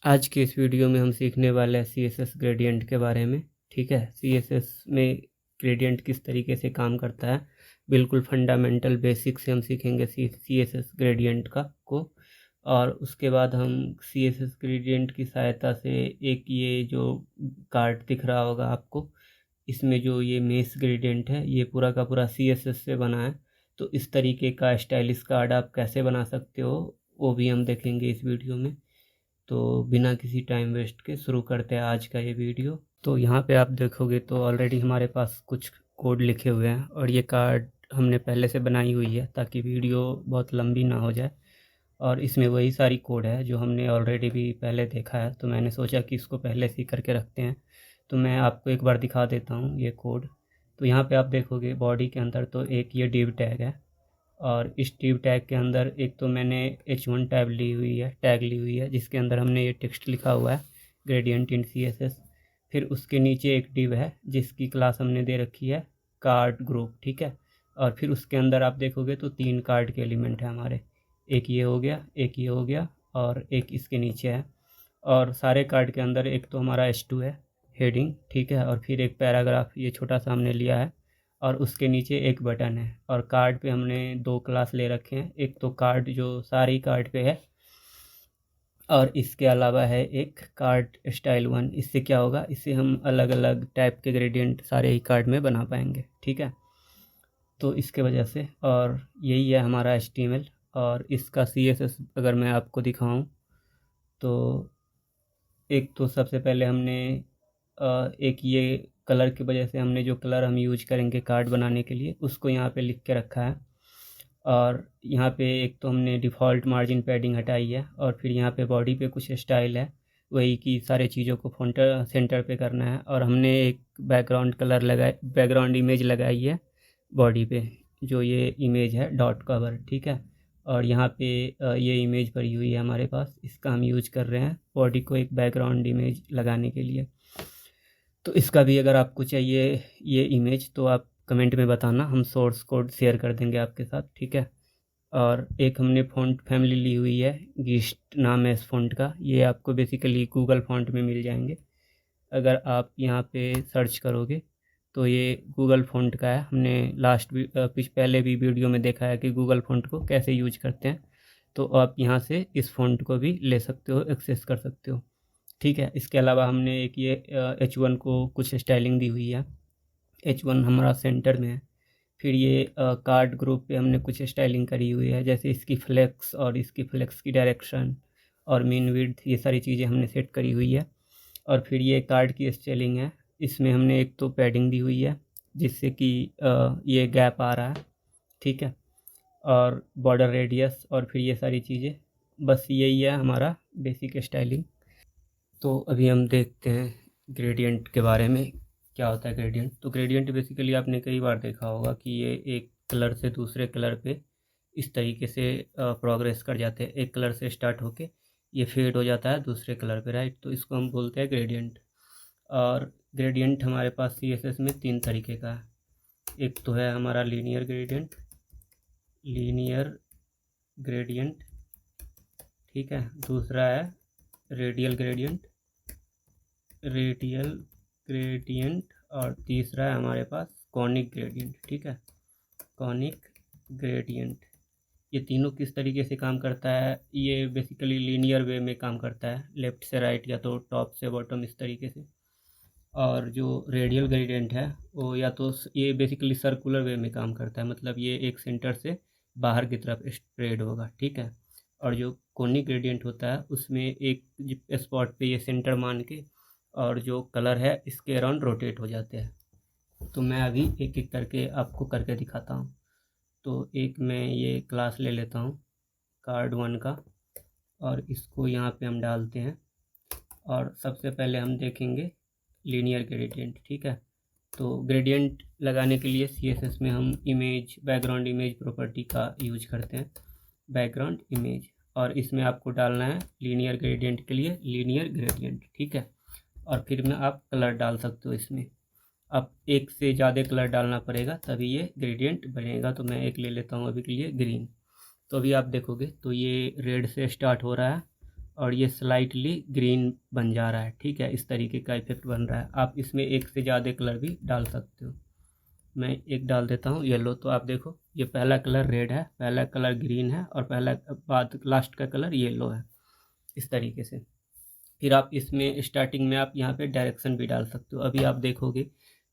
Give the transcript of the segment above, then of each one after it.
आज के इस वीडियो में हम सीखने वाले हैं CSS ग्रेडियंट के बारे में। ठीक है, CSS में ग्रेडियंट किस तरीके से काम करता है, बिल्कुल फंडामेंटल बेसिक से हम सीखेंगे CSS ग्रेडियंट को। और उसके बाद हम CSS ग्रेडियंट की सहायता से एक ये जो कार्ड दिख रहा होगा आपको, इसमें जो ये मेश ग्रेडियंट है ये पूरा का पूरा CSS से बना है। तो इस तरीके का स्टाइलिश कार्ड आप कैसे बना सकते हो वो भी हम देखेंगे इस वीडियो में। तो बिना किसी टाइम वेस्ट के शुरू करते हैं आज का ये वीडियो। तो यहाँ पे आप देखोगे तो ऑलरेडी हमारे पास कुछ कोड लिखे हुए हैं और ये कार्ड हमने पहले से बनाई हुई है ताकि वीडियो बहुत लंबी ना हो जाए। और इसमें वही सारी कोड है जो हमने ऑलरेडी भी पहले देखा है, तो मैंने सोचा कि इसको पहले से ही करके रखते हैं। तो मैं आपको एक बार दिखा देता हूँ ये कोड। तो यहाँ पे आप देखोगे बॉडी के अंदर तो एक ये डिव टैग है, और इस डिव टैग के अंदर एक तो मैंने h1 टैग ली हुई है जिसके अंदर हमने ये टेक्स्ट लिखा हुआ है ग्रेडियंट इन CSS। फिर उसके नीचे एक डिव है जिसकी क्लास हमने दे रखी है कार्ड ग्रुप। ठीक है, और फिर उसके अंदर आप देखोगे तो 3 कार्ड के एलिमेंट हैं हमारे, एक ये हो गया, एक ये हो गया और एक इसके नीचे है। और सारे कार्ड के अंदर एक तो हमारा H2 है हेडिंग, ठीक है, और फिर एक पैराग्राफ ये छोटा सा हमने लिया है, और उसके नीचे एक बटन है। और कार्ड पे हमने 2 क्लास ले रखे हैं, एक तो कार्ड जो सारी कार्ड पे है, और इसके अलावा है एक कार्ड स्टाइल 1। इससे क्या होगा, इससे हम अलग अलग टाइप के ग्रेडियंट सारे ही कार्ड में बना पाएंगे। ठीक है, तो इसके वजह से, और यही है हमारा HTML। और इसका CSS अगर मैं आपको दिखाऊं तो एक तो सबसे पहले हमने एक ये कलर की वजह से हमने जो कलर हम यूज करेंगे कार्ड बनाने के लिए उसको यहाँ पे लिख के रखा है। और यहाँ पे एक तो हमने डिफ़ॉल्ट मार्जिन पैडिंग हटाई है, और फिर यहाँ पे बॉडी पे कुछ स्टाइल है वही कि सारे चीज़ों को फ्रंट सेंटर पे करना है। और हमने एक बैकग्राउंड इमेज लगाई है बॉडी पे, जो ये इमेज है डॉट कवर। ठीक है, और यहाँ पे ये इमेज पड़ी हुई है हमारे पास, इसका हम यूज कर रहे हैं बॉडी को एक बैकग्राउंड इमेज लगाने के लिए। तो इसका भी अगर आपको चाहिए ये इमेज तो आप कमेंट में बताना, हम सोर्स कोड शेयर कर देंगे आपके साथ। ठीक है, और एक हमने फ़ॉन्ट फैमिली ली हुई है, गिस्ट नाम है इस फ़ॉन्ट का। ये आपको बेसिकली गूगल फ़ॉन्ट में मिल जाएंगे। अगर आप यहाँ पे सर्च करोगे तो ये गूगल फ़ॉन्ट का है। हमने पहले भी वीडियो में देखा है कि गूगल फ़ॉन्ट को कैसे यूज करते हैं। तो आप यहाँ से इस फ़ॉन्ट को भी ले सकते हो, एक्सेस कर सकते हो। ठीक है, इसके अलावा हमने एक ये H1 को कुछ स्टाइलिंग दी हुई है। H1 हमारा सेंटर में है। फिर ये कार्ड ग्रुप पे हमने कुछ स्टाइलिंग करी हुई है, जैसे इसकी फ्लेक्स और इसकी फ्लेक्स की डायरेक्शन और मीन विड्थ, ये सारी चीज़ें हमने सेट करी हुई है। और फिर ये कार्ड की स्टाइलिंग है, इसमें हमने एक तो पैडिंग दी हुई है जिससे कि ये गैप आ रहा है। ठीक है, और बॉर्डर रेडियस और फिर ये सारी चीज़ें, बस यही है हमारा बेसिक स्टाइलिंग। तो अभी हम देखते हैं ग्रेडियंट के बारे में, क्या होता है ग्रेडियंट। तो ग्रेडियंट बेसिकली आपने कई बार देखा होगा कि ये एक कलर से दूसरे कलर पे इस तरीके से प्रोग्रेस कर जाते हैं। एक कलर से स्टार्ट होके ये फेड हो जाता है दूसरे कलर पे, राइट। तो इसको हम बोलते हैं ग्रेडियंट। और ग्रेडियंट हमारे पास CSS में 3 तरीके का है। एक तो है हमारा लीनियर ग्रेडियंट, ठीक है। दूसरा है रेडियल ग्रेडियंट और तीसरा है हमारे पास कॉनिक ग्रेडियंट। ठीक है, कॉनिक ग्रेडियंट। ये तीनों किस तरीके से काम करता है, ये बेसिकली लीनियर वे में काम करता है, लेफ़्ट से राइट या तो टॉप से बॉटम इस तरीके से। और जो रेडियल ग्रेडियंट है वो या तो ये बेसिकली सर्कुलर वे में काम करता है, मतलब ये एक सेंटर से बाहर की तरफ स्प्रेड होगा। ठीक है, और जो कोनिक ग्रेडियंट होता है उसमें एक स्पॉट पे ये सेंटर मान के और जो कलर है इसके अराउंड रोटेट हो जाते हैं। तो मैं अभी एक एक करके आपको करके दिखाता हूँ। तो एक मैं ये क्लास ले लेता हूँ कार्ड 1 का, और इसको यहाँ पे हम डालते हैं। और सबसे पहले हम देखेंगे लीनियर ग्रेडियंट। ठीक है, तो ग्रेडियंट लगाने के लिए CSS में हम बैकग्राउंड इमेज प्रॉपर्टी का यूज करते हैं, बैकग्राउंड इमेज। और इसमें आपको डालना है लीनियर ग्रेडियंट के लिए लीनियर ग्रेडियंट। ठीक है, और फिर में आप कलर डाल सकते हो इसमें। अब एक से ज़्यादा कलर डालना पड़ेगा तभी ये ग्रेडियंट बनेगा। तो मैं एक ले लेता हूँ अभी के लिए ग्रीन। तो अभी आप देखोगे तो ये रेड से स्टार्ट हो रहा है और ये स्लाइटली ग्रीन बन जा रहा है, ठीक है। इस तरीके का इफेक्ट बन रहा है। आप इसमें एक से ज़्यादा कलर भी डाल सकते हो। मैं एक डाल देता हूँ येलो। तो आप देखो ये पहला कलर रेड है, पहला कलर ग्रीन है और पहला बाद लास्ट का कलर येलो है, इस तरीके से। फिर आप इसमें स्टार्टिंग में आप यहाँ पे डायरेक्शन भी डाल सकते हो। अभी आप देखोगे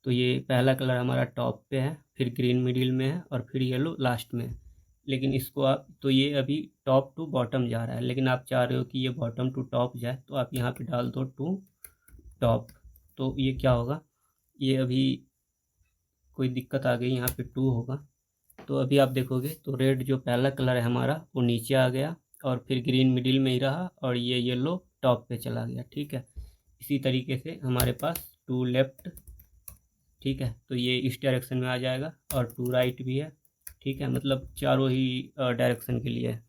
तो ये पहला कलर हमारा टॉप पे है, फिर ग्रीन मिडिल में है और फिर येलो लास्ट में है। लेकिन इसको आप तो ये अभी टॉप टू बॉटम जा रहा है, लेकिन आप चाह रहे हो कि ये बॉटम टू टॉप जाए, तो आप यहाँ पे डाल दो टू टॉप। तो ये क्या होगा, ये अभी कोई दिक्कत आ गई, यहाँ पे टू होगा। तो अभी आप देखोगे तो रेड जो पहला कलर है हमारा वो नीचे आ गया और फिर ग्रीन मिडिल में ही रहा और ये येलो टॉप पे चला गया, ठीक है। इसी तरीके से हमारे पास टू लेफ्ट, ठीक है, तो ये इस डायरेक्शन में आ जाएगा और टू राइट भी है, ठीक है। मतलब चारों ही डायरेक्शन के लिए है,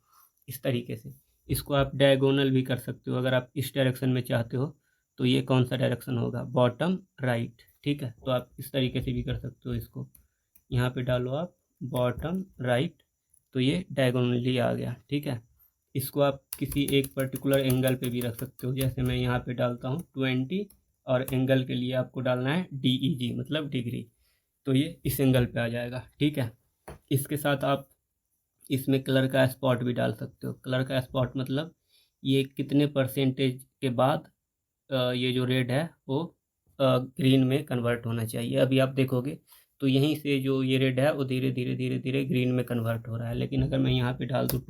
इस तरीके से। इसको आप डायगोनल भी कर सकते हो। अगर आप इस डायरेक्शन में चाहते हो तो ये कौन सा डायरेक्शन होगा, बॉटम राइट, ठीक है। तो आप इस तरीके से भी कर सकते हो। इसको यहाँ पे डालो आप बॉटम राइट, तो ये डायगोनली आ गया, ठीक है। इसको आप किसी एक पर्टिकुलर एंगल पे भी रख सकते हो। जैसे मैं यहाँ पे डालता हूँ 20 और एंगल के लिए आपको डालना है DEG मतलब डिग्री, तो ये इस एंगल पे आ जाएगा, ठीक है। इसके साथ आप इसमें कलर का स्पॉट भी डाल सकते हो। कलर का स्पॉट मतलब ये कितने परसेंटेज के बाद ये जो रेड है वो ग्रीन में कन्वर्ट होना चाहिए। अभी आप देखोगे तो यहीं से जो ये रेड है वो धीरे धीरे धीरे धीरे ग्रीन में कन्वर्ट हो रहा है। लेकिन अगर मैं यहाँ पे डाल दूँ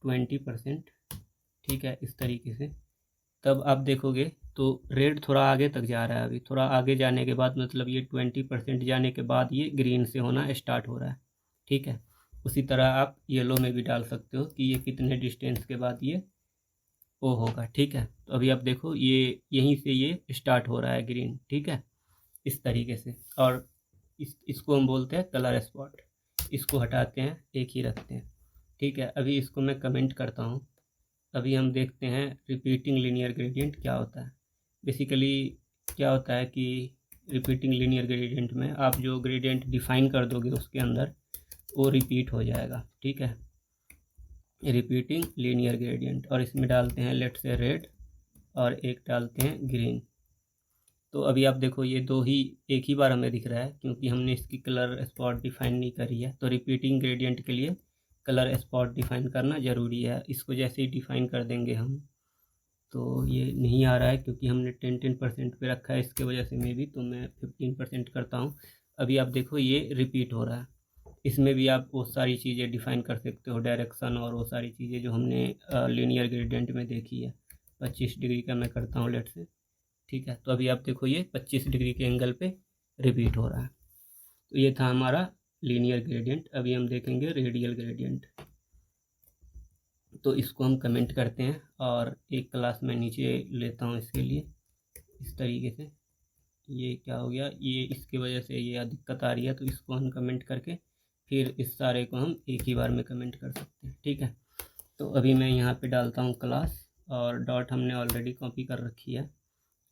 20%, ठीक है, इस तरीके से, तब आप देखोगे तो रेड थोड़ा आगे तक जा रहा है। अभी थोड़ा आगे जाने के बाद मतलब ये 20% जाने के बाद ये ग्रीन से होना स्टार्ट हो रहा है, ठीक है। उसी तरह आप येलो में भी डाल सकते हो कि ये कितने डिस्टेंस के बाद ये ओ होगा, ठीक है। तो अभी आप देखो ये यहीं से ये स्टार्ट हो रहा है ग्रीन, ठीक है, इस तरीके से। और इसको हम बोलते हैं कलर स्पॉट। इसको हटाते हैं, एक ही रखते हैं, ठीक है। अभी इसको मैं कमेंट करता हूँ। अभी हम देखते हैं रिपीटिंग लीनियर ग्रेडियंट क्या होता है। बेसिकली क्या होता है कि रिपीटिंग लीनियर ग्रेडियंट में आप जो ग्रेडियंट डिफाइन कर दोगे उसके अंदर वो रिपीट हो जाएगा, ठीक है, रिपीटिंग लीनियर ग्रेडियंट। और इसमें डालते हैं लेट से रेड और एक डालते हैं ग्रीन। तो अभी आप देखो ये दो ही एक ही बार हमें दिख रहा है क्योंकि हमने इसकी कलर स्पॉट डिफाइन नहीं करी है। तो रिपीटिंग ग्रेडियंट के लिए कलर स्पॉट डिफाइन करना ज़रूरी है। इसको जैसे ही डिफाइन कर देंगे हम तो ये नहीं आ रहा है क्योंकि हमने 10% पे रखा है, इसके वजह से मे भी। तो मैं 15% करता हूँ। अभी आप देखो ये रिपीट हो रहा है। इसमें भी आप वो सारी चीज़ें डिफाइन कर सकते हो, डायरेक्शन और वो सारी चीज़ें जो हमने लीनियर ग्रेडियंट में देखी है। 25 डिग्री का मैं करता हूँ लेट से, ठीक है। तो अभी आप देखो ये 25 डिग्री के एंगल पे रिपीट हो रहा है। तो ये था हमारा लीनियर ग्रेडियंट। अभी हम देखेंगे रेडियल ग्रेडियंट। तो इसको हम कमेंट करते हैं और एक क्लास में नीचे लेता हूँ इसके लिए, इस तरीके से। ये क्या हो गया, ये इसके वजह से ये दिक्कत आ रही है, तो इसको हम कमेंट करके फिर इस सारे को हम एक ही बार में कमेंट कर सकते हैं, ठीक है। तो अभी मैं यहाँ पे डालता हूँ क्लास और डॉट हमने ऑलरेडी कॉपी कर रखी है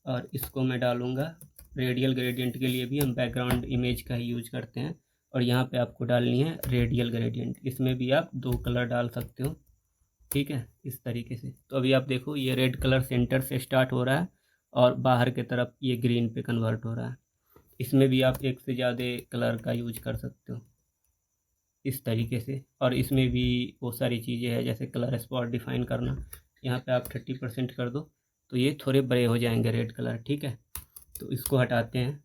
और इसको मैं डालूँगा। रेडियल ग्रेडियंट के लिए भी हम बैकग्राउंड इमेज का ही यूज करते हैं और यहाँ पे आपको डालनी है रेडियल ग्रेडियंट। इसमें भी आप दो कलर डाल सकते हो, ठीक है, इस तरीके से। तो अभी आप देखो ये रेड कलर सेंटर से स्टार्ट हो रहा है और बाहर के तरफ ये ग्रीन पे कन्वर्ट हो रहा है। इसमें भी आप एक से ज़्यादा कलर का यूज कर सकते हो, इस तरीके से। और इसमें भी वो सारी चीज़ें हैं जैसे कलर स्पॉट डिफाइन करना। यहाँ पे आप 30% कर दो तो ये थोड़े बड़े हो जाएंगे रेड कलर, ठीक है। तो इसको हटाते हैं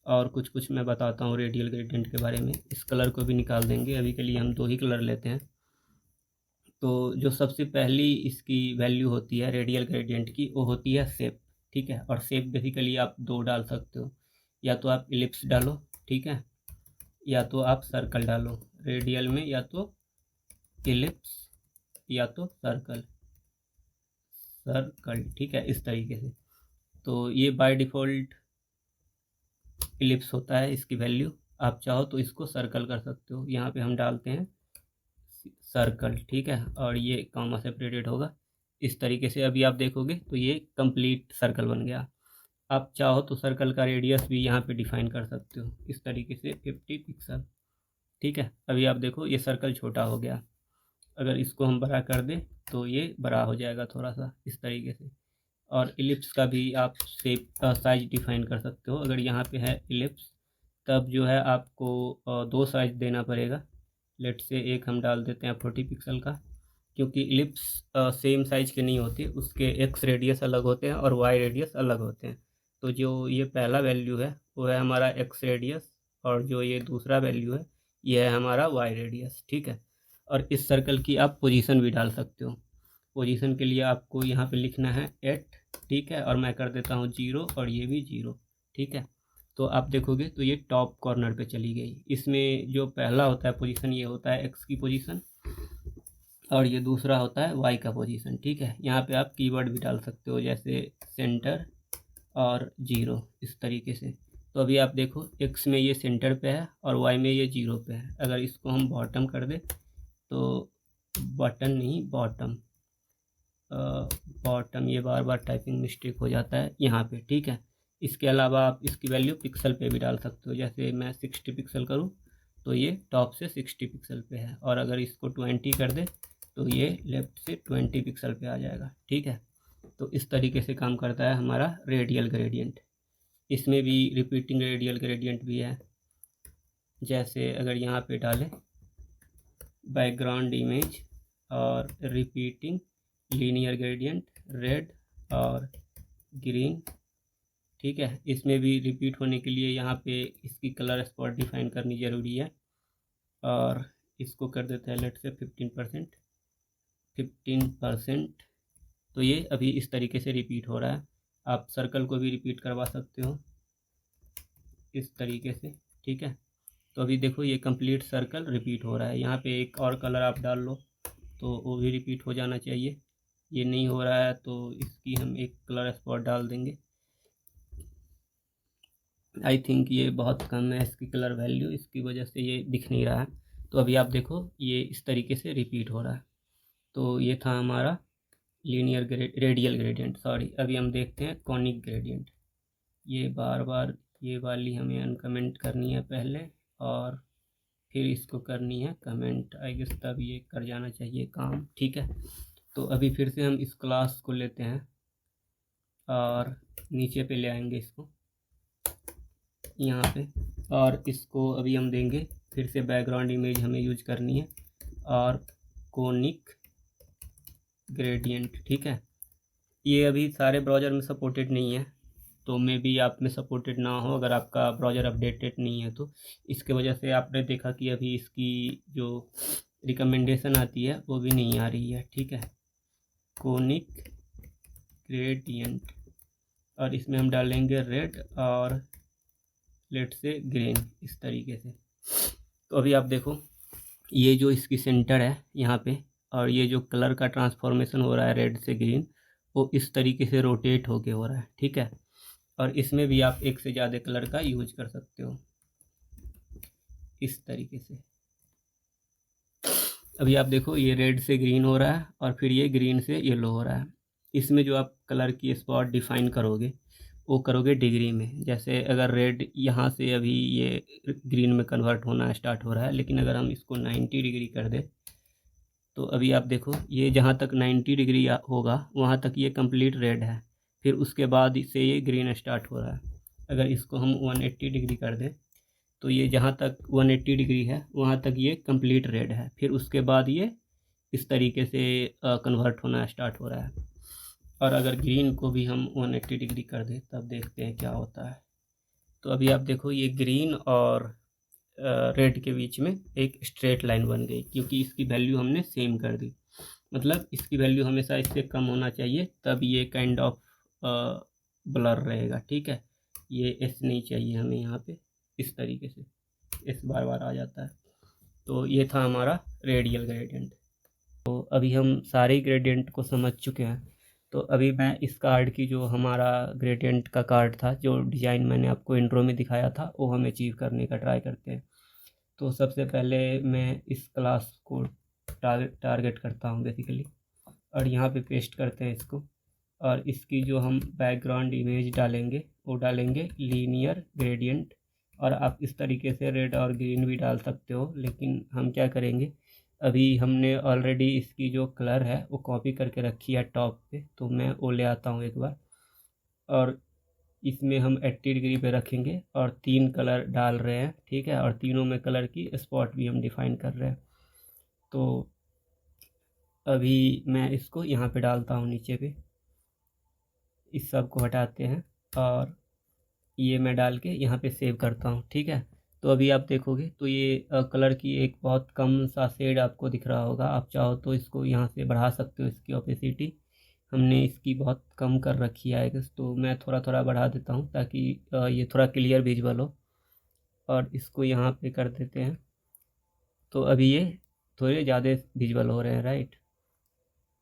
और कुछ कुछ मैं बताता हूँ रेडियल ग्रेडियंट के बारे में। इस कलर को भी निकाल देंगे। अभी के लिए हम दो ही कलर लेते हैं। तो जो सबसे पहली इसकी वैल्यू होती है रेडियल ग्रेडियंट की वो होती है शेप, ठीक है। और शेप बेसिकली आप दो डाल सकते हो, या तो आप इलिप्स डालो, ठीक है, या तो आप सर्कल डालो रेडियल में, या तो इलिप्स या तो सर्कल, ठीक है, इस तरीके से। तो ये बाय डिफ़ॉल्ट इलिप्स होता है इसकी वैल्यू। आप चाहो तो इसको सर्कल कर सकते हो। यहाँ पे हम डालते हैं सर्कल, ठीक है, और ये कॉमा सेपरेटेड होगा इस तरीके से। अभी आप देखोगे तो ये कंप्लीट सर्कल बन गया। आप चाहो तो सर्कल का रेडियस भी यहाँ पे डिफाइन कर सकते हो इस तरीके से 50 पिक्सल, ठीक है। अभी आप देखो ये सर्कल छोटा हो गया। अगर इसको हम बड़ा कर दें तो ये बड़ा हो जाएगा थोड़ा सा इस तरीके से। और इलिप्स का भी आप शेप साइज डिफाइन कर सकते हो। अगर यहाँ पे है इलिप्स, तब जो है आपको 2 साइज देना पड़ेगा। लेट से एक हम डाल देते हैं 40 पिक्सल का, क्योंकि इलिप्स सेम साइज के नहीं होते, उसके एक्स रेडियस अलग होते हैं और वाई रेडियस अलग होते हैं। तो जो ये पहला वैल्यू है वो है हमारा एक्स रेडियस, और जो ये दूसरा वैल्यू है ये है हमारा वाई रेडियस, ठीक है। और इस सर्कल की आप पोजीशन भी डाल सकते हो। पोजीशन के लिए आपको यहाँ पे लिखना है 8, ठीक है, और मैं कर देता हूँ 0 और ये भी 0, ठीक है। तो आप देखोगे तो ये टॉप कॉर्नर पे चली गई। इसमें जो पहला होता है पोजीशन ये होता है एक्स की पोजीशन, और ये दूसरा होता है वाई का पोजीशन, ठीक है। यहाँ पे आप कीवर्ड भी डाल सकते हो जैसे सेंटर और 0 इस तरीके से। तो अभी आप देखो एक्स में ये सेंटर पे है और वाई में ये 0 पे है। अगर इसको हम बॉटम कर दें तो बटन नहीं बॉटम, बॉटम, ये बार बार टाइपिंग मिस्टेक हो जाता है यहाँ पे, ठीक है। इसके अलावा आप इसकी वैल्यू पिक्सल पे भी डाल सकते हो। जैसे मैं 60 पिक्सल करूँ तो ये टॉप से 60 पिक्सल पे है, और अगर इसको 20 कर दे तो ये लेफ़्ट से 20 पिक्सल पे आ जाएगा, ठीक है। तो इस तरीके से काम करता है हमारा रेडियल ग्रेडियंट। इसमें भी रिपीटिंग रेडियल ग्रेडियंट भी है। जैसे अगर यहाँ पे डालें बैकग्राउंड इमेज और रिपीटिंग लीनियर ग्रेडियंट रेड और ग्रीन, ठीक है। इसमें भी रिपीट होने के लिए यहाँ पे इसकी कलर स्पॉट डिफाइन करनी ज़रूरी है, और इसको कर देते हैं लेट से 15%। तो ये अभी इस तरीके से रिपीट हो रहा है। आप सर्कल को भी रिपीट करवा सकते हो इस तरीके से, ठीक है। तो अभी देखो ये कंप्लीट सर्कल रिपीट हो रहा है। यहाँ पे एक और कलर आप डाल लो तो वो भी रिपीट हो जाना चाहिए। ये नहीं हो रहा है तो इसकी हम एक कलर स्पॉट डाल देंगे। आई थिंक ये बहुत कम है इसकी कलर वैल्यू, इसकी वजह से ये दिख नहीं रहा है। तो अभी आप देखो ये इस तरीके से रिपीट हो रहा है। तो ये था हमारा लीनियर रेडियल ग्रेडियंट, सॉरी। अभी हम देखते हैं कॉनिक ग्रेडियंट। ये बार बार ये वाली हमें अनकमेंट करनी है पहले, और फिर इसको करनी है कमेंट, आई गेस, तब ये कर जाना चाहिए काम, ठीक है। तो अभी फिर से हम इस क्लास को लेते हैं और नीचे पे ले आएंगे इसको यहाँ पे, और इसको अभी हम देंगे फिर से बैकग्राउंड इमेज हमें यूज करनी है और कोनिक ग्रेडियंट, ठीक है। ये अभी सारे ब्राउज़र में सपोर्टेड नहीं है, तो मे बी आप में सपोर्टेड ना हो अगर आपका ब्राउज़र अपडेटेड नहीं है। तो इसके वजह से आपने देखा कि अभी इसकी जो रिकमेंडेशन आती है वो भी नहीं आ रही है, ठीक है। कोनिक ग्रेडियंट, और इसमें हम डालेंगे रेड और लेट से ग्रीन इस तरीके से। तो अभी आप देखो ये जो इसकी सेंटर है यहाँ पे, और ये जो कलर का ट्रांसफॉर्मेशन हो रहा है रेड से ग्रीन, वो इस तरीके से रोटेट होके हो रहा है, ठीक है। और इसमें भी आप एक से ज़्यादा कलर का यूज कर सकते हो इस तरीके से। अभी आप देखो ये रेड से ग्रीन हो रहा है और फिर ये ग्रीन से येलो हो रहा है। इसमें जो आप कलर की स्पॉट डिफाइन करोगे वो करोगे डिग्री में। जैसे अगर रेड यहाँ से अभी ये ग्रीन में कन्वर्ट होना स्टार्ट हो रहा है, लेकिन अगर हम इसको 90 डिग्री कर दें तो अभी आप देखो ये जहाँ तक 90 डिग्री होगा वहाँ तक ये कंप्लीट रेड है, फिर उसके बाद से ये ग्रीन स्टार्ट हो रहा है। अगर इसको हम 180 डिग्री कर दें तो ये जहाँ तक 180 डिग्री है वहाँ तक ये कंप्लीट रेड है, फिर उसके बाद ये इस तरीके से कन्वर्ट होना स्टार्ट हो रहा है। और अगर ग्रीन को भी हम 180 डिग्री कर दें तब देखते हैं क्या होता है। तो अभी आप देखो ये ग्रीन और रेड के बीच में एक स्ट्रेट लाइन बन गई, क्योंकि इसकी वैल्यू हमने सेम कर दी। मतलब इसकी वैल्यू हमेशा इससे कम होना चाहिए, तब ये काइंड ऑफ ब्लर रहेगा, ठीक है। ये एस नहीं चाहिए हमें यहाँ पे, इस तरीके से एस बार बार आ जाता है। तो ये था हमारा रेडियल ग्रेडियंट। तो अभी हम सारे ग्रेडियंट को समझ चुके हैं। तो अभी मैं इस कार्ड की जो हमारा ग्रेडियंट का कार्ड था, जो डिज़ाइन मैंने आपको इंट्रो में दिखाया था, वो हम अचीव करने का ट्राई करते हैं। तो सबसे पहले मैं इस क्लास को टारगेट करता हूँ बेसिकली, और यहाँ पे पेस्ट करते हैं इसको। और इसकी जो हम बैकग्राउंड इमेज डालेंगे वो डालेंगे लीनियर ग्रेडियंट। और आप इस तरीके से रेड और ग्रीन भी डाल सकते हो, लेकिन हम क्या करेंगे, अभी हमने ऑलरेडी इसकी जो कलर है वो कॉपी करके रखी है टॉप पे, तो मैं वो ले आता हूँ एक बार, और इसमें हम 80 डिग्री पे रखेंगे और 3 कलर डाल रहे हैं, ठीक है, और तीनों में कलर की स्पॉट भी हम डिफाइन कर रहे हैं। तो अभी मैं इसको यहाँ पे डालता हूँ नीचे पे, इस सब को हटाते हैं और ये मैं डाल के यहाँ पे सेव करता हूँ, ठीक है। तो अभी आप देखोगे तो ये कलर की एक बहुत कम सा शेड आपको दिख रहा होगा। आप चाहो तो इसको यहाँ से बढ़ा सकते हो, इसकी ओपेसिटी हमने इसकी बहुत कम कर रखी है आएगा, तो मैं थोड़ा थोड़ा बढ़ा देता हूँ ताकि ये थोड़ा क्लियर विजुअल हो, और इसको यहाँ पे कर देते हैं। तो अभी ये थोड़े ज़्यादा विजुअल हो रहे हैं, राइट,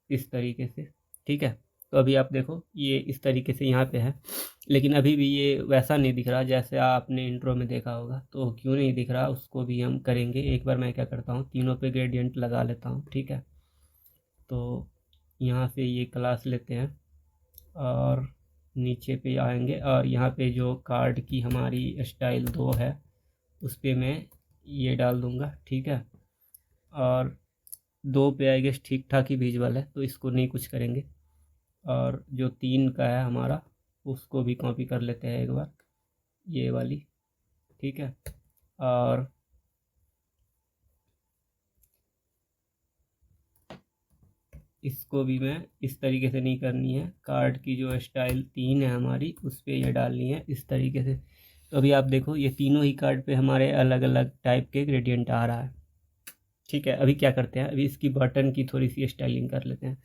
इस तरीके से, ठीक है। तो अभी आप देखो ये इस तरीके से यहाँ पे है, लेकिन अभी भी ये वैसा नहीं दिख रहा जैसे आपने इंट्रो में देखा होगा। तो क्यों नहीं दिख रहा उसको भी हम करेंगे। एक बार मैं क्या करता हूँ, तीनों पे ग्रेडियंट लगा लेता हूँ, ठीक है। तो यहाँ से ये क्लास लेते हैं और नीचे पे आएंगे, और यहाँ पे जो कार्ड की हमारी स्टाइल 2 है उस पर मैं ये डाल दूँगा, ठीक है। और 2 पे आई गेस ठीक ठाक ही विजुअल है, तो इसको नहीं कुछ करेंगे। और जो 3 का है हमारा उसको भी कॉपी कर लेते हैं एक बार, ये वाली, ठीक है। और इसको भी मैं इस तरीके से नहीं करनी है, कार्ड की जो स्टाइल 3 है हमारी उस पर ये डालनी है इस तरीके से। तो अभी आप देखो ये तीनों ही कार्ड पे हमारे अलग अलग टाइप के ग्रेडियंट आ रहा है, ठीक है। अभी क्या करते हैं, अभी इसकी बटन की थोड़ी सी स्टाइलिंग कर लेते हैं।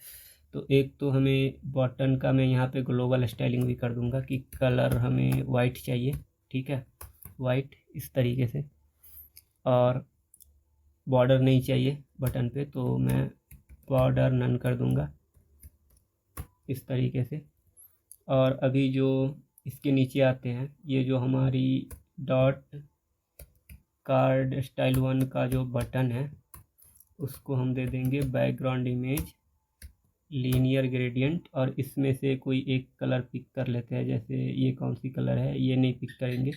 तो एक तो हमें बटन का मैं यहाँ पे ग्लोबल स्टाइलिंग भी कर दूंगा कि कलर हमें वाइट चाहिए, ठीक है, वाइट इस तरीके से। और बॉर्डर नहीं चाहिए बटन पे, तो मैं बॉर्डर नन कर दूंगा इस तरीके से। और अभी जो इसके नीचे आते हैं, ये जो हमारी डॉट कार्ड स्टाइल 1 का जो बटन है उसको हम दे देंगे बैकग्राउंड इमेज लीनियर ग्रेडियंट, और इसमें से कोई एक कलर पिक कर लेते हैं। जैसे ये कौन सी कलर है, ये नहीं पिक करेंगे,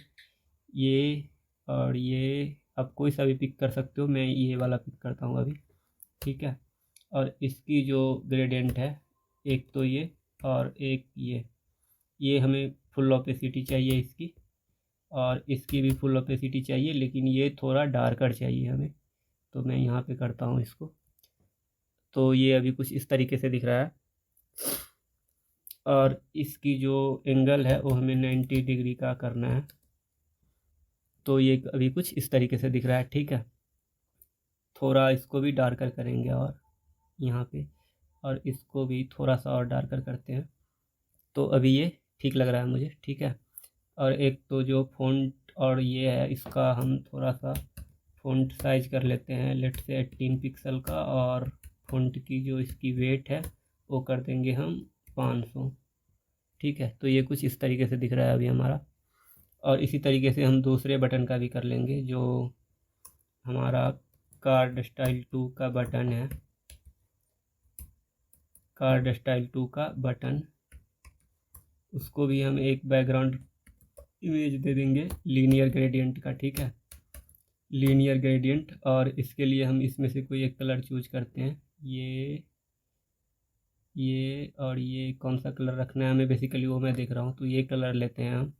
ये और ये, आप कोई सा भी पिक कर सकते हो, मैं ये वाला पिक करता हूँ अभी, ठीक है। और इसकी जो ग्रेडियंट है, एक तो ये और एक ये हमें फुल ओपेसिटी चाहिए इसकी, और इसकी भी फुल ओपेसिटी चाहिए, लेकिन ये थोड़ा डार्कर चाहिए हमें, तो मैं यहाँ पे करता हूँ इसको। तो ये अभी कुछ इस तरीके से दिख रहा है, और इसकी जो एंगल है वो हमें 90 डिग्री का करना है। तो ये अभी कुछ इस तरीके से दिख रहा है, ठीक है। थोड़ा इसको भी डार्कर करेंगे और यहाँ पे, और इसको भी थोड़ा सा और डार्कर करते हैं। तो अभी ये ठीक लग रहा है मुझे, ठीक है। और एक तो जो फ़ॉन्ट और ये है, इसका हम थोड़ा सा फ़ॉन्ट साइज कर लेते हैं, लेट से 18 पिक्सल का, और फ़ॉन्ट की जो इसकी वेट है वो कर देंगे हम 500, ठीक है। तो ये कुछ इस तरीके से दिख रहा है अभी हमारा। और इसी तरीके से हम दूसरे बटन का भी कर लेंगे, जो हमारा कार्ड स्टाइल 2 का बटन है, कार्ड स्टाइल 2 का बटन, उसको भी हम एक बैकग्राउंड इमेज दे देंगे लीनियर ग्रेडियंट का, ठीक है, लीनियर ग्रेडियंट। और इसके लिए हम इसमें से कोई एक कलर चूज करते हैं, ये और ये कौन सा कलर रखना है हमें, बेसिकली वो मैं देख रहा हूँ, तो ये कलर लेते हैं हम।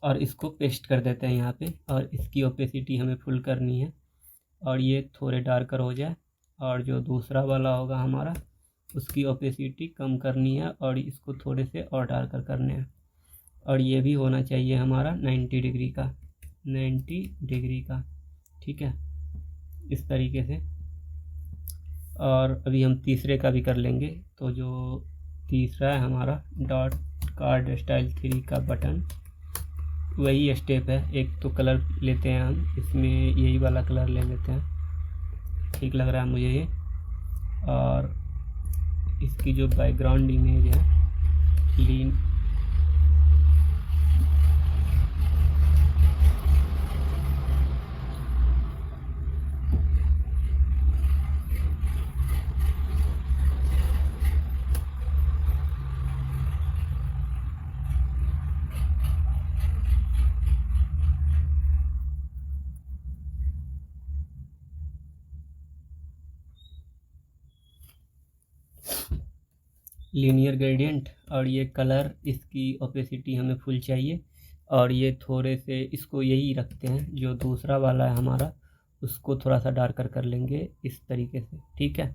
और इसको पेस्ट कर देते हैं यहाँ पे, और इसकी ओपेसिटी हमें फुल करनी है, और ये थोड़े डार्कर हो जाए। और जो दूसरा वाला होगा हमारा, उसकी ओपेसिटी कम करनी है, और इसको थोड़े से और डार्कर करने हैं। और ये भी होना चाहिए हमारा 90 डिग्री का, 90 डिग्री का, ठीक है, इस तरीके से। और अभी हम तीसरे का भी कर लेंगे। तो जो तीसरा है हमारा डॉट कार्ड स्टाइल 3 का बटन, वही स्टेप है। एक तो कलर लेते हैं हम, इसमें यही वाला कलर ले लेते हैं, ठीक लग रहा है मुझे ये। और इसकी जो बैकग्राउंड इमेज है लीन, लीनियर ग्रेडियंट, और ये कलर, इसकी ओपेसिटी हमें फुल चाहिए, और ये थोड़े से इसको यही रखते हैं, जो दूसरा वाला है हमारा उसको थोड़ा सा डार्कर कर लेंगे इस तरीके से, ठीक है।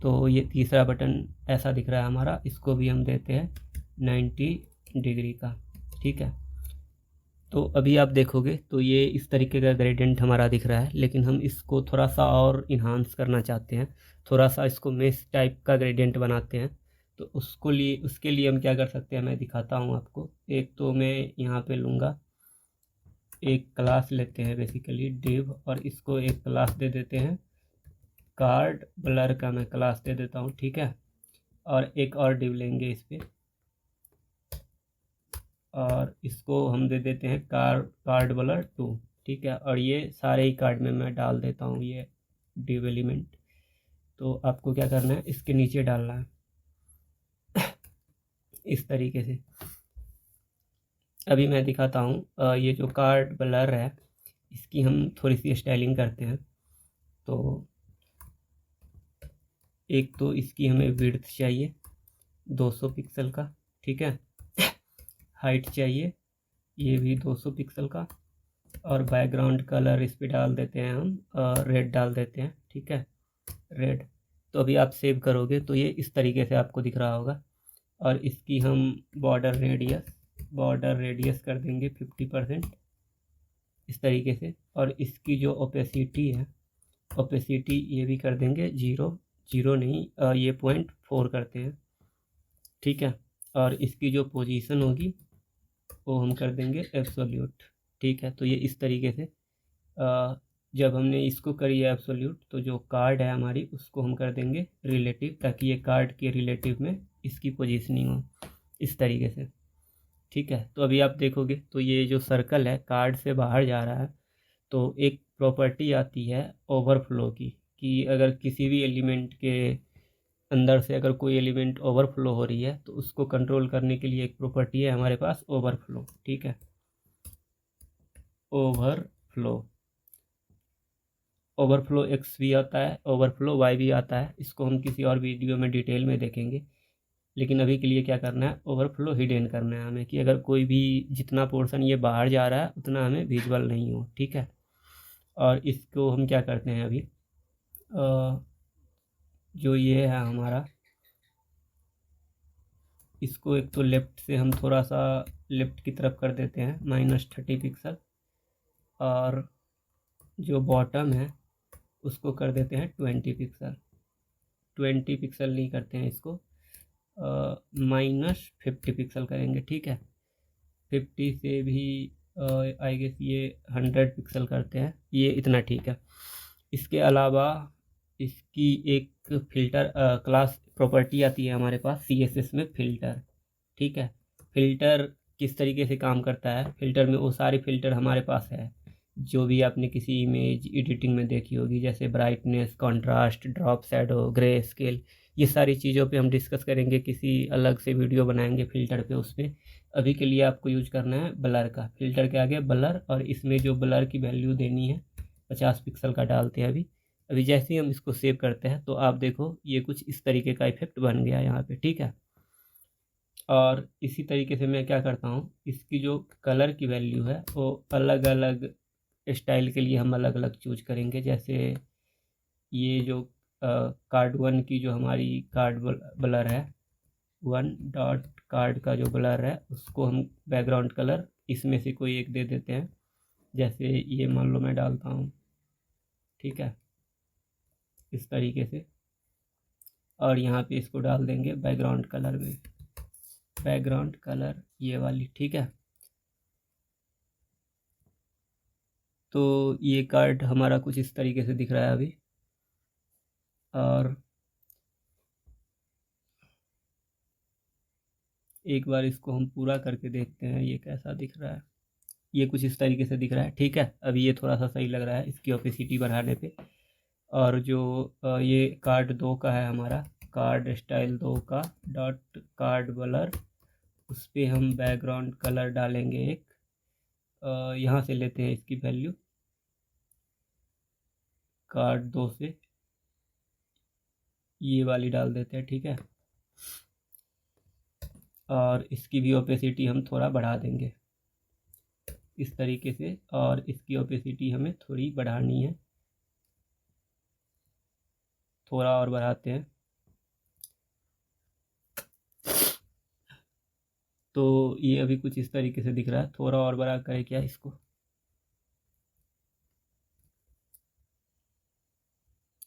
तो ये तीसरा बटन ऐसा दिख रहा है हमारा, इसको भी हम देते हैं 90 डिग्री का, ठीक है। तो अभी आप देखोगे तो ये इस तरीके का ग्रेडियंट हमारा दिख रहा है, लेकिन हम इसको थोड़ा सा और इन्हांस करना चाहते हैं, थोड़ा सा इसको मेश टाइप का ग्रेडियंट बनाते हैं। तो उसके लिए हम क्या कर सकते हैं, मैं दिखाता हूँ आपको। एक तो मैं यहाँ पे लूँगा, एक क्लास लेते हैं बेसिकली डिव, और इसको एक क्लास दे देते हैं कार्ड ब्लर का, मैं क्लास दे देता हूँ, ठीक है। और एक और डिव लेंगे इस पर, और इसको हम दे देते हैं कार्ड ब्लर 2, ठीक है। और ये सारे ही कार्ड में मैं डाल देता हूँ ये डिव एलिमेंट। तो आपको क्या करना है, इसके नीचे डालना है इस तरीके से। अभी मैं दिखाता हूँ, ये जो कार्ड ब्लर है इसकी हम थोड़ी सी स्टाइलिंग करते हैं। तो एक तो इसकी हमें विड्थ चाहिए 200 पिक्सल का, ठीक है। हाइट चाहिए ये भी 200 पिक्सल का, और बैकग्राउंड कलर इस पर डाल देते हैं हम, रेड डाल देते हैं, ठीक है, रेड। तो अभी आप सेव करोगे तो ये इस तरीके से आपको दिख रहा होगा। और इसकी हम बॉर्डर रेडियस कर देंगे 50% इस तरीके से। और इसकी जो ओपेसिटी है, ओपेसिटी ये भी कर देंगे 0 नहीं, ये 0.4 करते हैं, ठीक है। और इसकी जो पोजीशन होगी वो हम कर देंगे एब्सोल्यूट, ठीक है। तो ये इस तरीके से जब हमने इसको करी है एब्सोल्यूट, तो जो कार्ड है हमारी उसको हम कर देंगे रिलेटिव, ताकि ये कार्ड के रिलेटिव में इसकी पोजीशनिंग हो इस तरीके से, ठीक है। तो अभी आप देखोगे तो ये जो सर्कल है कार्ड से बाहर जा रहा है, तो एक प्रॉपर्टी आती है ओवरफ्लो की, कि अगर किसी भी एलिमेंट के अंदर से अगर कोई एलिमेंट ओवरफ्लो हो रही है तो उसको कंट्रोल करने के लिए एक प्रॉपर्टी है हमारे पास ओवरफ्लो, ठीक है। ओवरफ्लो एक्स भी आता है, ओवरफ्लो वाई भी आता है, इसको हम किसी और वीडियो में डिटेल में देखेंगे। लेकिन अभी के लिए क्या करना है, ओवरफ्लो हिडन करना है हमें, कि अगर कोई भी जितना पोर्शन ये बाहर जा रहा है उतना हमें विजुअल नहीं हो, ठीक है। और इसको हम क्या करते हैं अभी, जो ये है हमारा, इसको एक तो लेफ़्ट से हम थोड़ा सा लेफ़्ट की तरफ कर देते हैं -30 पिक्सल, और जो बॉटम है उसको कर देते हैं 20 पिक्सल। 20 पिक्सल नहीं करते हैं इसको, -50 पिक्सल करेंगे, ठीक है। 50 से भी आई गेस ये 100 पिक्सल करते हैं, ये इतना ठीक है। इसके अलावा इसकी एक फ़िल्टर क्लास प्रॉपर्टी आती है हमारे पास CSS में, फ़िल्टर, ठीक है। फ़िल्टर किस तरीके से काम करता है, फ़िल्टर में वो सारे फ़िल्टर हमारे पास है जो भी आपने किसी इमेज एडिटिंग में देखी होगी, जैसे brightness, contrast, drop shadow, grey scale. ये सारी चीज़ों पे हम डिस्कस करेंगे, किसी अलग से वीडियो बनाएंगे फ़िल्टर पे उसमें। अभी के लिए आपको यूज करना है ब्लर का, फ़िल्टर के आगे ब्लर, और इसमें जो ब्लर की वैल्यू देनी है 50 पिक्सल का डालते हैं अभी जैसे ही हम इसको सेव करते हैं तो आप देखो ये कुछ इस तरीके का इफेक्ट बन गया यहाँ पे, ठीक है। और इसी तरीके से मैं क्या करता हूँ, इसकी जो कलर की वैल्यू है वो अलग अलग स्टाइल के लिए हम अलग अलग चूज करेंगे। जैसे ये जो कार्ड 1 की जो हमारी कार्ड ब्लर है, 1 डॉट कार्ड का जो ब्लर है उसको हम बैकग्राउंड कलर इसमें से कोई एक दे देते हैं। जैसे ये मान लो मैं डालता हूँ, ठीक है, इस तरीके से। और यहाँ पे इसको डाल देंगे बैकग्राउंड कलर में, बैकग्राउंड कलर ये वाली, ठीक है। तो ये कार्ड हमारा कुछ इस तरीके से दिख रहा है अभी। और एक बार इसको हम पूरा करके देखते हैं ये कैसा दिख रहा है। ये कुछ इस तरीके से दिख रहा है, ठीक है। अभी ये थोड़ा सा सही लग रहा है इसकी ओपेसिटी बढ़ाने पे। और जो ये कार्ड 2 का है हमारा, कार्ड स्टाइल 2 का डॉट कार्ड ब्लर, उस पर हम बैकग्राउंड कलर डालेंगे एक, यहाँ से लेते हैं इसकी वैल्यू कार्ड 2 से, ये वाली डाल देते हैं, ठीक है। और इसकी भी ओपेसिटी हम थोड़ा बढ़ा देंगे इस तरीके से, और इसकी ओपेसिटी हमें थोड़ी बढ़ानी है, थोड़ा और बढ़ाते हैं। तो ये अभी कुछ इस तरीके से दिख रहा है, थोड़ा और बड़ा करें क्या इसको,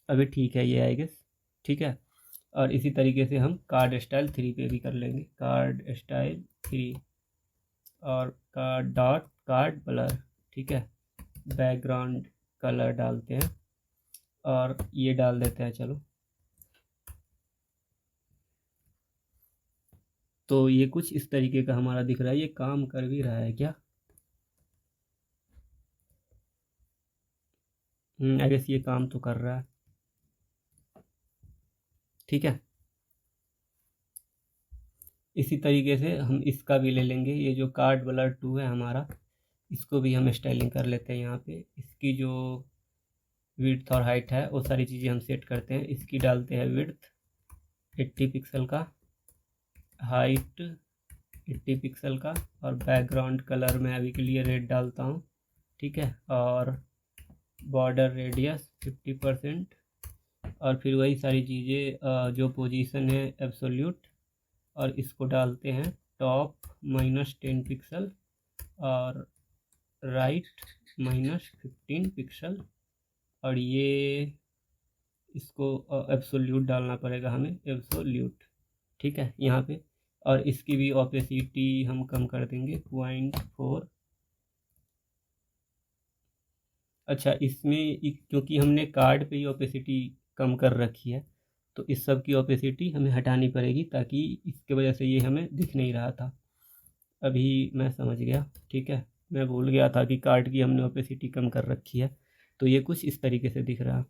अभी ठीक है ये आई गेस, ठीक है। और इसी तरीके से हम कार्ड स्टाइल 3 पे भी कर लेंगे, कार्ड स्टाइल 3 और कार्ड ब्लर, ठीक है। बैकग्राउंड कलर डालते हैं और ये डाल देते हैं, चलो। तो ये कुछ इस तरीके का हमारा दिख रहा है, ये काम कर भी रहा है क्या? आई गेस ये काम तो कर रहा है, ठीक है। इसी तरीके से हम इसका भी ले लेंगे, ये जो कार्ड ब्लर 2 है हमारा, इसको भी हम स्टाइलिंग कर लेते हैं। यहाँ पे इसकी जो विड्थ और हाइट है वो सारी चीज़ें हम सेट करते हैं। इसकी डालते हैं विड्थ 80 पिक्सल का, हाइट 80 पिक्सल का, और बैकग्राउंड कलर मैं अभी के लिए रेड डालता हूँ, ठीक है। और बॉर्डर रेडियस 50%, और फिर वही सारी चीज़ें जो पोजीशन है एब्सोल्यूट, और इसको डालते हैं टॉप -10 पिक्सल और राइट -15 पिक्सल, और ये इसको एब्सोल्यूट डालना पड़ेगा हमें, एब्सोल्यूट, ठीक है यहाँ पे। और इसकी भी ओपेसिटी हम कम कर देंगे 0.4। अच्छा, इसमें क्योंकि हमने कार्ड पे ही ओपेसिटी कम कर रखी है, तो इस सब की ओपेसिटी हमें हटानी पड़ेगी, ताकि इसके वजह से ये हमें दिख नहीं रहा था। अभी मैं समझ गया, ठीक है। मैं भूल गया था कि कार्ड की हमने ओपेसिटी कम कर रखी है, तो ये कुछ इस तरीके से दिख रहा।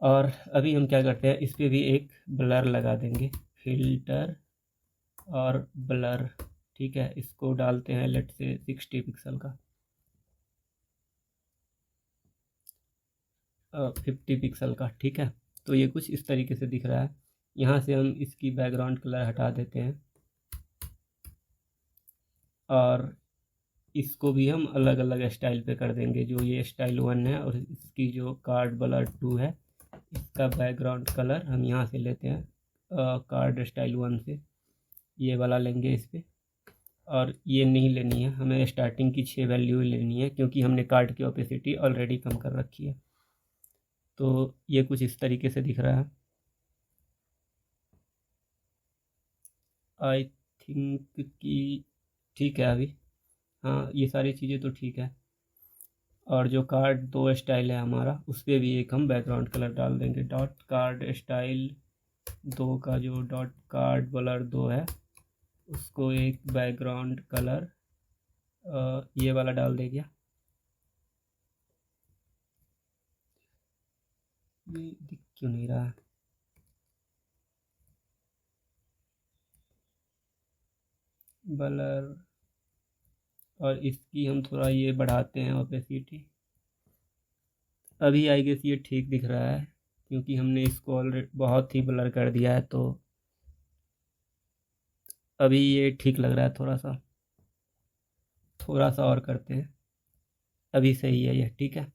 और अभी हम क्या करते हैं, इस पर भी एक ब्लर लगा देंगे, फिल्टर और ब्लर, ठीक है। इसको डालते हैं लेट से 60 पिक्सल का, 50 पिक्सल का, ठीक है। तो ये कुछ इस तरीके से दिख रहा है। यहाँ से हम इसकी बैकग्राउंड कलर हटा देते हैं, और इसको भी हम अलग अलग स्टाइल पे कर देंगे। जो ये स्टाइल 1 है और इसकी जो कार्ड ब्लर 2 है, इसका बैकग्राउंड कलर हम यहाँ से लेते हैं कार्ड स्टाइल 1 से, ये वाला लेंगे इस पर। और ये नहीं लेनी है हमें, स्टार्टिंग की 6 वैल्यू लेनी है, क्योंकि हमने कार्ड की ओपेसिटी ऑलरेडी कम कर रखी है। तो ये कुछ इस तरीके से दिख रहा है, आई थिंक कि ठीक है अभी। हाँ, ये सारी चीज़ें तो ठीक है। और जो कार्ड 2 स्टाइल है हमारा, उस पर भी एक हम बैकग्राउंड कलर डाल देंगे, डॉट कार्ड स्टाइल 2 का जो डॉट कार्ड ब्लर 2 है, उसको एक बैकग्राउंड कलर ये वाला डाल दे गया। ये दिख क्यों नहीं रहा है? ब्लर, और इसकी हम थोड़ा ये बढ़ाते हैं ओपेसिटी। अभी आई गेस ये ठीक दिख रहा है, क्योंकि हमने इसको ऑलरेडी बहुत ही ब्लर कर दिया है, तो अभी ये ठीक लग रहा है। थोड़ा सा और करते हैं, अभी सही है ये, ठीक है।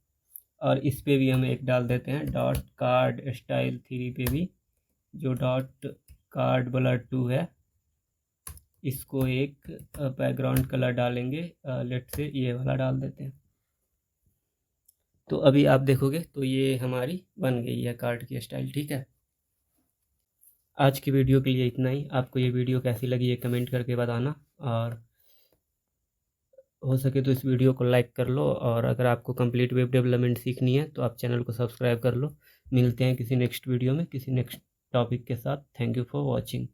और इस पे भी हम एक डाल देते हैं, डॉट कार्ड स्टाइल 3 पे भी जो डॉट कार्ड ब्लर 2 है, इसको एक बैकग्राउंड कलर डालेंगे, लेट से ये वाला डाल देते हैं। तो अभी आप देखोगे तो ये हमारी बन गई है कार्ड की स्टाइल, ठीक है। आज की वीडियो के लिए इतना ही। आपको ये वीडियो कैसी लगी ये कमेंट करके बताना, और हो सके तो इस वीडियो को लाइक कर लो, और अगर आपको कंप्लीट वेब डेवलपमेंट सीखनी है तो आप चैनल को सब्सक्राइब कर लो। मिलते हैं किसी नेक्स्ट वीडियो में किसी नेक्स्ट टॉपिक के साथ। Thank you for watching.